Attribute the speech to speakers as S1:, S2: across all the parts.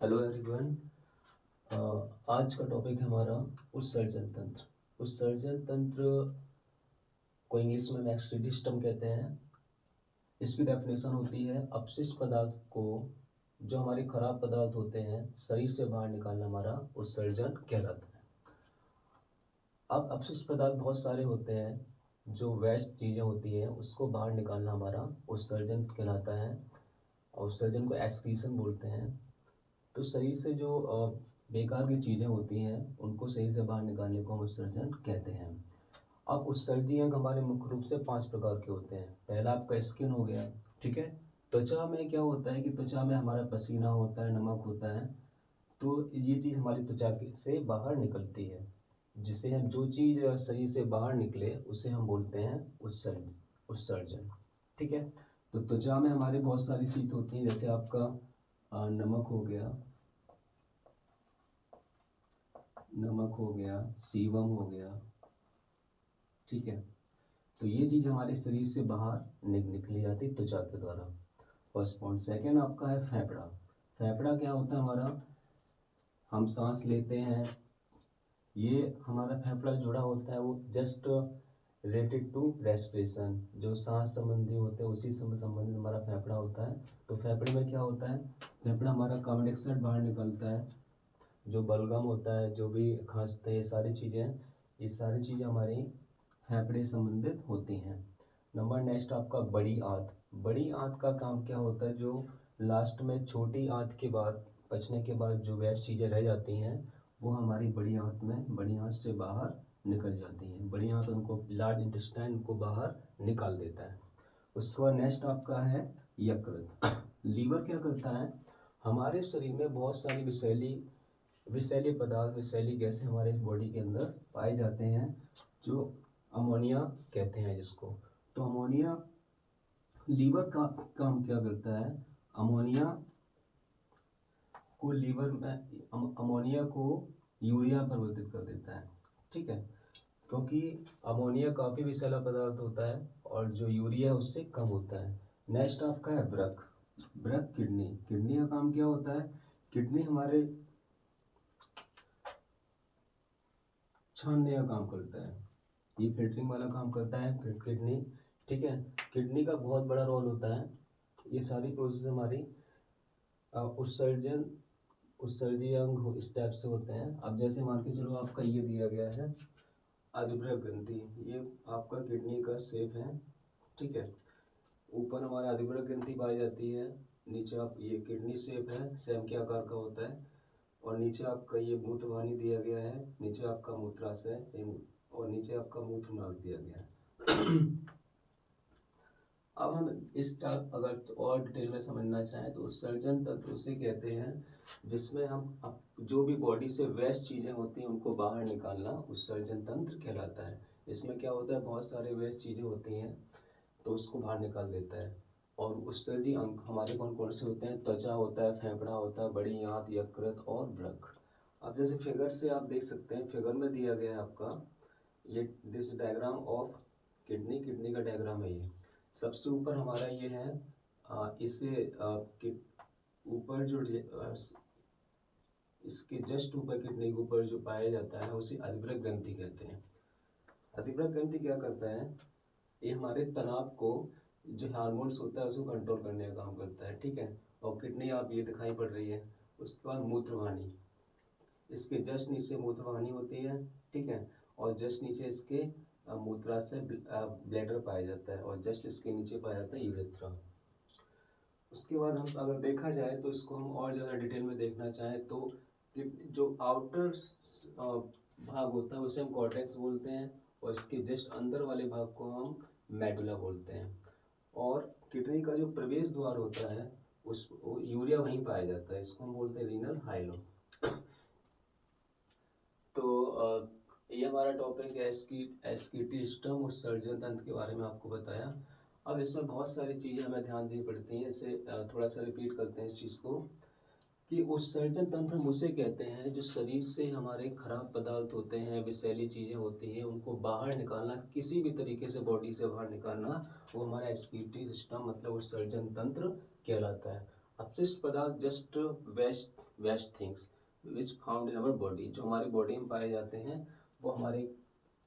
S1: Hello everyone. आज का topic है हमारा उत्सर्जन तंत्र। उत्सर्जन तंत्र को इंग्लिश में एक्सक्रीटरी सिस्टम कहते हैं। इसकी डेफिनेशन होती है अपशिष्ट पदार्थ को, जो हमारे खराब पदार्थ होते हैं, शरीर से बाहर निकालना हमारा उत्सर्जन कहलाता है। अब अपशिष्ट पदार्थ बहुत सारे होते हैं, जो वेस्ट चीज़ें होती हैं उसको बाहर निकालना हमारा उत्सर्जन कहलाता है, और उत्सर्जन को एक्सक्रीशन बोलते हैं। तो शरीर से जो बेकार की चीज़ें होती हैं उनको शरीर से बाहर निकालने को हम उत्सर्जन कहते हैं। अब उत्सर्जी अंग हमारे मुख्य रूप से 5 प्रकार के होते हैं। पहला आपका स्किन हो गया, ठीक है। त्वचा में क्या होता है कि त्वचा में हमारा पसीना होता है, नमक होता है, तो ये चीज़ हमारी त्वचा से बाहर निकलती है। जिसे हम जो चीज़ शरीर से बाहर निकले उसे हम बोलते हैं उत्सर्जन, ठीक है। तो त्वचा में हमारे बहुत सारी शीत होती हैं, जैसे आपका नमक हो गया, सीवम हो गया, ठीक है। तो ये चीज़ हमारे शरीर से बाहर निकली जाती है त्वचा के द्वारा। First point. सेकेंड आपका है फेफड़ा। फेफड़ा क्या होता है हमारा, हम सांस लेते हैं, ये हमारा फेफड़ा जुड़ा होता है, वो जस्ट रिलेटेड टू रेस्पिरेशन, जो सांस संबंधी होते हैं उसी से संबंधित हमारा फेफड़ा होता है। तो फेफड़े में क्या होता है, फेफड़ा हमारा कार्बन डाइऑक्साइड बाहर निकलता है, जो बलगम होता है, जो भी खांसते हैं, सारी चीज़ें, ये सारी चीज़ें हमारी फेफड़े संबंधित होती हैं। नंबर नेक्स्ट आपका बड़ी आंत। बड़ी आंत का काम क्या होता है, जो लास्ट में छोटी आंत के बाद पचने के बाद जो वेस्ट चीज़ें रह जाती हैं वो हमारी बड़ी आंत से बाहर निकल जाती हैं। बड़ी आंत उनको, लार्ज इंटेस्टाइन को बाहर निकाल देता है। उसके बाद नेक्स्ट आपका है यकृत। लीवर क्या करता है, हमारे शरीर में बहुत सारी विषैले पदार्थ, विषैली गैसें हमारे बॉडी के अंदर पाए जाते हैं, जो अमोनिया कहते हैं जिसको। तो अमोनिया, लीवर का काम क्या करता है, अमोनिया को लीवर में अमोनिया को यूरिया परिवर्तित कर देता है, ठीक है। क्योंकि अमोनिया काफ़ी विषैला पदार्थ होता है और जो यूरिया है उससे कम होता है। नेक्स्ट आपका है वृक्क। वृक्क किडनी। किडनी का काम क्या होता है, किडनी हमारे छानने का काम करता है, ये फिल्टरिंग वाला काम करता है किडनी, ठीक है। किडनी का बहुत बड़ा रोल होता है। ये सारी प्रोसेस हमारी उत्सर्जन उत्सर्जी अंग इस टाइप से होते हैं। अब जैसे मान के चलो आपका ये दिया गया है अधिभ्रक ग्रंथि, ये आपका किडनी का शेप है, ठीक है। ऊपर हमारा अधिभ्रक ग्रंथि पाई जाती है, नीचे आप ये किडनी शेप है, सेम के आकार का होता है, और नीचे आपका ये मूत्रवाहिनी दिया गया है, नीचे आपका मूत्राशय, और नीचे आपका मूत्र मार्ग दिया गया है। अब हम अगर और डिटेल में समझना चाहें तो उत्सर्जन तंत्र उसे कहते हैं जिसमें हम जो भी बॉडी से वेस्ट चीज़ें होती हैं उनको बाहर निकालना उत्सर्जन तंत्र कहलाता है। इसमें क्या होता है, बहुत सारे वेस्ट चीज़ें होती हैं तो उसको बाहर निकाल देता है। और उत्सर्जी अंग हमारे कौन कौन से होते हैं, त्वचा होता है, फेफड़ा होता है, बड़ी आंत, यकृत और वृक्क। अब जैसे फिगर से आप देख सकते हैं, फिगर में दिया गया है आपका ये दिस डायग्राम ऑफ किडनी का डायग्राम है। ये सबसे ऊपर हमारा ये है, इसे ऊपर जो इसके जस्ट ऊपर किडनी के ऊपर जो पाया जाता है उसे अधिभ्रक ग्रंथि कहते हैं। अधिभ्रक ग्रंथि क्या करता है, ये हमारे तनाव को, जो हार्मोन्स होता है उसको कंट्रोल करने का काम करता है, ठीक है। और किडनी आप ये दिखाई पड़ रही है। उसके बाद मूत्रवाहिनी, इसके जस्ट नीचे मूत्रवाहिनी होती है, ठीक है। और जस्ट नीचे इसके मूत्राशय ब्लैडर पाया जाता है, और जस्ट इसके नीचे पाया जाता है यूरेथ्रा। उसके बाद हम अगर देखा जाए तो इसको हम और ज़्यादा डिटेल में देखना चाहें तो कि जो आउटर भाग होता है उसे हम कॉर्टेक्स बोलते हैं, और इसके जस्ट अंदर वाले भाग को हम मेडुला बोलते हैं। और किडनी का जो प्रवेश द्वार होता है उस यूरिया वहीं पाया जाता है, इसको हम बोलते हैं रीनल हाइलम। तो ये हमारा टॉपिक है एस्कीटी स्टम उत्सर्जन तंत्र के बारे में आपको बताया। अब इसमें बहुत सारी चीज़ें हमें ध्यान देनी पड़ती हैं, इसे थोड़ा सा रिपीट करते हैं इस चीज़ को, कि उत्सर्जन तंत्र हम उसे कहते हैं जो शरीर से हमारे खराब पदार्थ होते हैं, विषैली चीज़ें होती हैं, उनको बाहर निकालना, किसी भी तरीके से बॉडी से बाहर निकालना, वो हमारा एस्कीटी सिस्टम मतलब उत्सर्जन तंत्र कहलाता है। अपशिष्ट पदार्थ just waste things which found in our body, जो हमारे बॉडी में पाए जाते हैं वो हमारे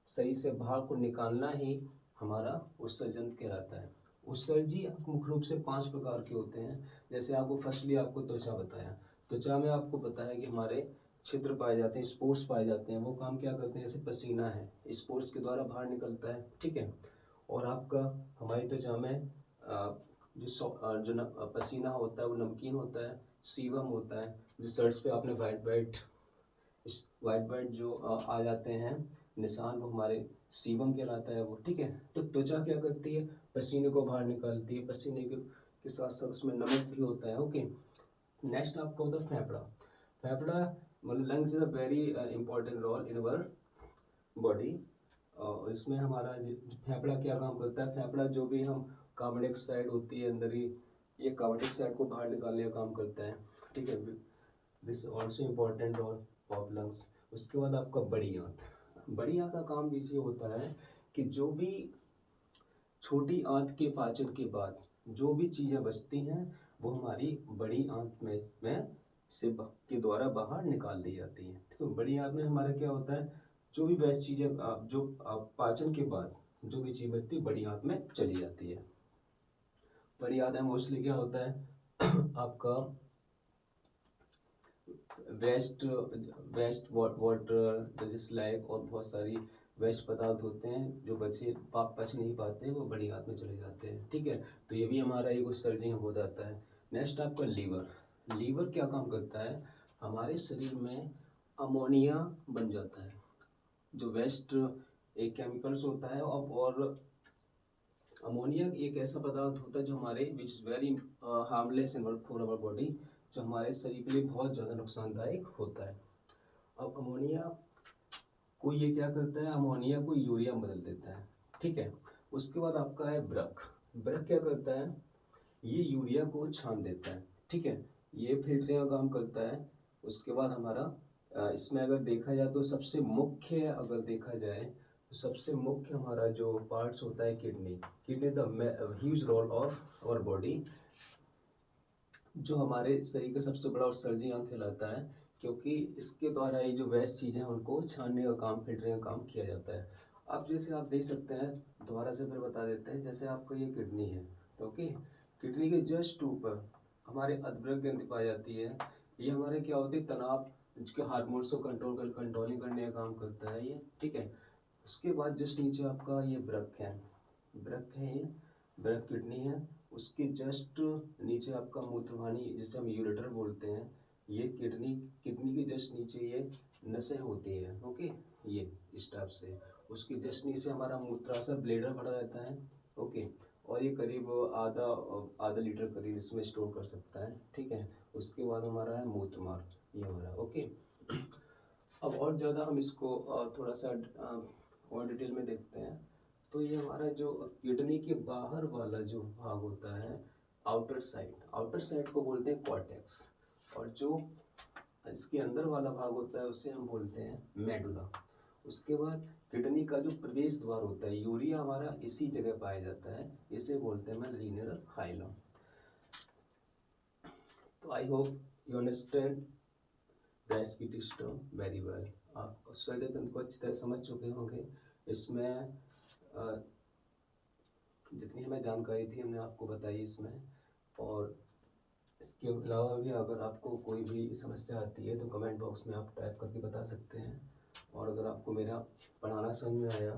S1: शरीर से बाहर को निकालना ही हमारा उत्सर्जन कहलाता है। उत्सर्जी मुख्य रूप से 5 प्रकार के होते हैं। जैसे आपको फर्स्टली आपको त्वचा बताया, त्वचा में आपको पता है कि हमारे छिद्र पाए जाते हैं, स्पोर्स पाए जाते हैं। वो काम क्या करते हैं, जैसे पसीना है स्पोर्स के द्वारा बाहर निकलता है, ठीक है। और आपका हमारी त्वचा में पसीना होता है वो नमकीन होता है, सीबम होता है। जो शर्ट्स पे आपने वाइट वाइट जो आ जाते हैं निशान, वो हमारे सीबम कहलाता है वो, ठीक है। तो त्वचा क्या करती है, पसीने को बाहर निकालती है, पसीने के साथ साथ उसमें नमक भी होता है, ओके। नेक्स्ट आपका होता है फेफड़ा। फेफड़ा मतलब lungs is a very important role in our body. और इसमें हमारा फेफड़ा क्या काम करता है, फेफड़ा जो भी हम कार्बन डाइऑक्साइड होती है अंदर ही, ये कार्बन डाइऑक्साइड को बाहर निकालने का काम करता है, ठीक है। This also important role of lungs. उसके बाद आपका बड़ी आंत। बड़ी आंत का काम भी ये होता है कि जो भी छोटी आंत के पाचन के बाद जो भी चीज़ें बचती हैं वो हमारी बड़ी आंत में से के द्वारा बाहर निकाल दी जाती है। तो बड़ी आंत में हमारा क्या होता है, जो भी वेस्ट चीज़ें जो पाचन के बाद जो भी चीज़ बचती है बड़ी आंत में चली जाती है। बड़ी आंत में मोस्टली क्या होता है आपका वेस्ट वाटर जैसे लाइक और बहुत सारी वेस्ट पदार्थ होते हैं जो पच नहीं पाते, वो बड़ी आंत में चले जाते हैं, ठीक है। तो ये भी हमारा एक उत्सर्जन हो जाता है। नेक्स्ट आपका लीवर। लीवर क्या काम करता है, हमारे शरीर में अमोनिया बन जाता है, जो वेस्ट एक केमिकल्स होता है। और अमोनिया एक ऐसा पदार्थ होता है जो हमारे which is very harmless in for our body, जो हमारे शरीर के लिए बहुत ज़्यादा नुकसानदायक होता है। अब अमोनिया को ये क्या करता है, अमोनिया को यूरिया में बदल देता है, ठीक है। उसके बाद आपका है ब्रक। ब्रक क्या करता है, ये यूरिया को छान देता है, ठीक है। ये फिल्टरिंग का काम करता है। उसके बाद हमारा इसमें अगर देखा जाए तो सबसे मुख्य अगर देखा जाए तो सबसे मुख्य हमारा जो पार्ट्स होता है kidney. Kidney the huge role of our body, जो हमारे शरीर का सबसे बड़ा उत्सर्जी अंग कहलाता है, क्योंकि इसके द्वारा ये जो वेस्ट चीज़ें हैं उनको छानने का काम, फिल्टरिंग का काम किया जाता है। अब जैसे आप देख सकते हैं, दोबारा से फिर बता देते हैं, जैसे आपका ये किडनी है, ओके। किडनी के जस्ट ऊपर हमारे अधब्रक ग्रंथि पाई जाती है। ये हमारे क्या होती है, तनाव के हार्मोन्स को कंट्रोलिंग करने का काम करता है ये, ठीक है। उसके बाद जस्ट नीचे आपका ये ब्रक है, ये ब्रक किडनी है। उसके जस्ट नीचे आपका मूत्रवाहिनी जिसे हम यूरेटर बोलते हैं, ये किडनी के जस्ट नीचे ये नसें होती हैं, ओके। ये इस टाइप से उसके जस्ट नीचे हमारा मूत्राशय ब्लेडर भरा रहता है, ओके। और ये करीब आधा लीटर करीब इसमें स्टोर कर सकता है, ठीक है। उसके बाद हमारा है मूत्रमार्ग, ये हमारा, ओके। अब और ज़्यादा हम इसको थोड़ा सा और डिटेल में देखते हैं। तो ये हमारा जो किडनी के बाहर वाला जो भाग होता है, आउटर साइड को बोलते हैं कॉर्टेक्स। और जो इसके अंदर वाला भाग होता है उसे हम बोलते हैं मेडुला। उसके बाद किडनी का जो प्रवेश द्वार होता है, यूरिया हमारा इसी जगह पाया जाता है, इसे बोलते हैं रीनल हाइलम। तो I hope you understand the ascetic term very well. आप उत्सर्जन तंत्र को अच्छी तरह समझ चुके होंगे। इसमें जितनी हमें जानकारी थी हमने आपको बताई इसमें। और इसके अलावा भी अगर आपको कोई भी समस्या आती है तो कमेंट बॉक्स में आप टाइप करके बता सकते हैं। और अगर आपको मेरा पढ़ाना समझ में आया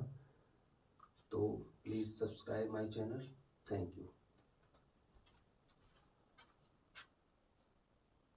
S1: तो please subscribe my channel. Thank you.